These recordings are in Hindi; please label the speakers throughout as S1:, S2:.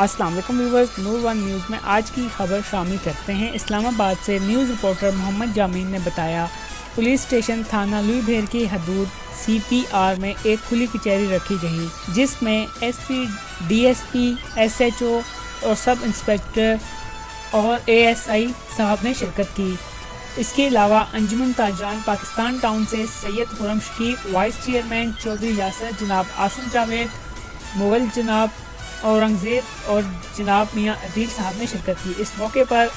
S1: अस्सलाम वालेकुम व्यूअर्स, नूर वन न्यूज़ में आज की खबर शामिल करते हैं। इस्लामाबाद से न्यूज़ रिपोर्टर मोहम्मद जामीन ने बताया, पुलिस स्टेशन थाना लुई भेर की हदूद CPR में एक खुली कचहरी रखी गई, जिसमें SP, DSP, SHO और सब इंस्पेक्टर और ASI साहब ने शिरकत की। इसके अलावा अंजुमन ताजरान पाकिस्तान टाउन से सैयद खुरम शकीब, वाइस चेयरमैन चौधरी यासर, जनाब आसिम जावेद, मुगल जनाब औरंगजेब और जनाब मियाँ अदील साहब ने शिरकत की। इस मौके पर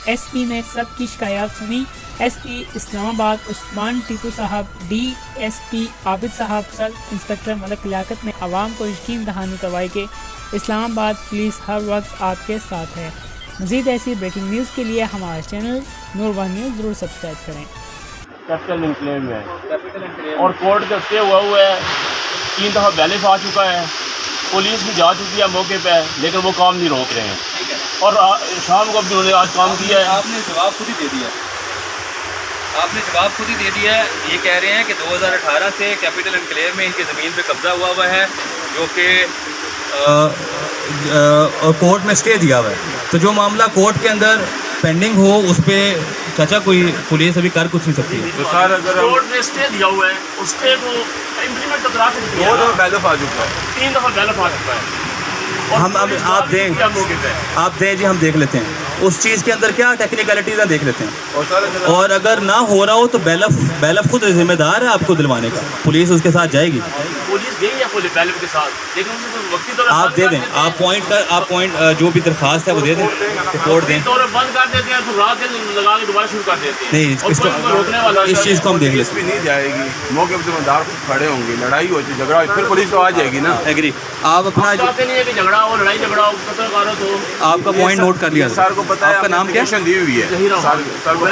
S1: SP ने सबकी शिकायत सुनी। SP इस्लामाबाद उस्मान टीपू साहब, DSP आबिद साहब, सब इंस्पेक्टर मलक लियाकत ने आवाम को यकीन दहानी करवाई कि इस्लामाबाद पुलिस हर वक्त आपके साथ है। मज़ीद ऐसी ब्रेकिंग न्यूज़ के लिए हमारे चैनल नूर वन न्यूज़ ज़रूर सब्सक्राइब करें।
S2: कैपिटल इनक्लेव में है और कोर्ट का स्टे हुआ है, 3 दफ़ा बैलेंस आ चुका है, पुलिस भी जा चुकी है मौके पे, लेकिन वो काम नहीं रोक रहे हैं। और शाम को भी उन्होंने आज काम किया है।
S3: आपने जवाब खुद ही दे दिया, ये कह रहे हैं कि 2018 से कैपिटल इनक्लेव में इनकी ज़मीन पे कब्ज़ा हुआ है, जो कि कोर्ट में स्टे दिया हुआ है। तो जो मामला कोर्ट के अंदर पेंडिंग हो उस पर चाचा कोई पुलिस अभी कर कुछ नहीं सकती है।
S2: तो सर अगर कोर्ट ने स्टे दिया हुआ है, उस स्टे को इम्प्लीमेंट तो करा सकते हैं। 2 दफ़ा बैलेंस आ चुका है, 3 दफ़ा बैलेंस आ चुका है।
S3: हम अब आप दें जी, हम देख लेते हैं उस चीज़ के अंदर क्या टेक्निकलिटीज़ हैं, देख लेते हैं। और अगर ना हो रहा हो तो बैलफ खुद जिम्मेदार है आपको दिलवाने का, पुलिस उसके साथ जाएगी।
S2: पुलिस गई है पुलिस बैलेंस के साथ, लेकिन
S3: आप दे दें, आप पॉइंट जो भी दरखास्त है वो दे दें, रिपोर्ट दें।
S2: बंद कर देते हैं, फिर रात दिन लगा के दोबारा शुरू कर देते हैं।
S3: नहीं, इसको
S2: रोकने वाला
S3: इस चीज़ को हम देख लेते
S4: भी नहीं जाएगी, मौके पर जिम्मेदार खड़े होंगे, लड़ाई होती झगड़ा फिर पुलिस तो आ जाएगी ना।
S3: एग्री, आप अपना
S2: चाहते नहीं है कि झगड़ा हो, लड़ाई झगड़ा हो, कत्ल कारो तो
S3: आपका पॉइंट नोट कर लिया।
S4: सर को पता है,
S3: आपका नाम क्या
S4: दी हुई है। सर को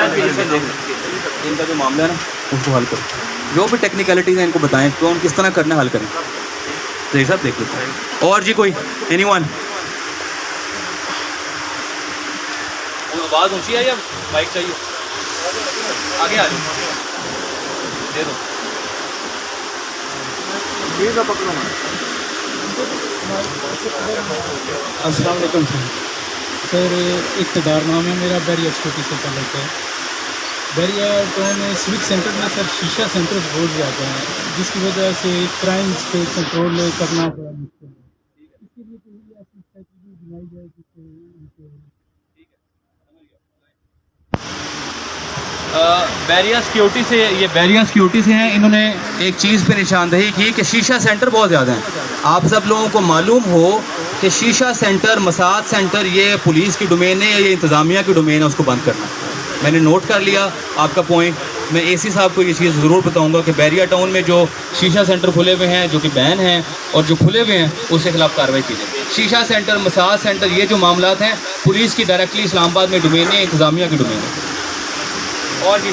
S3: इनका जो मामला है ना उसको हल करो, जो भी टेक्निकलिटीज़ हैं इनको बताएं तो हम किस तरह करना हल करें। तो ये सब देख लेते हैं। और जी कोई एनीवन आवाज़ ऊँची है या माइक चाहिए? आगे आ जाओ, दे दो।
S5: अस्सलाम वालेकुम सर, इक़्तिदारनामा मेरा बैरिया छोटी से ताल्लुक़ है। बैरिया टाउन में सिविक सेंटर में सर शीशा सेंटर बहुत ज़्यादा है, जिसकी वजह से क्राइम्स पे कंट्रोल करना बड़ा मुश्किल है। इसके लिए कोई ऐसी स्ट्रैटेजी बनाई जाए जिससे
S3: बैरिया सिक्योरिटी से हैं। इन्होंने एक चीज़ पे निशानदेही की कि शीशा सेंटर बहुत ज़्यादा हैं। आप सब लोगों को मालूम हो कि शीशा सेंटर, मसाज सेंटर ये पुलिस की डोमेन है या ये इंतज़ामिया की डोमेन है, उसको बंद करना। मैंने नोट कर लिया आपका पॉइंट। मैं AC साहब को ये चीज़ ज़रूर बताऊंगा कि बैरिया टाउन में जो शीशा सेंटर खुले हुए हैं, जो कि बैन हैं, और जो खुले हुए हैं उसके खिलाफ कार्रवाई की जाए। शीशा सेंटर, मसाज सेंटर, ये जो मामलात हैं पुलिस की डायरेक्टली इस्लामाबाद में डोमेन है, इंतज़ामिया की डोमेन है। और जी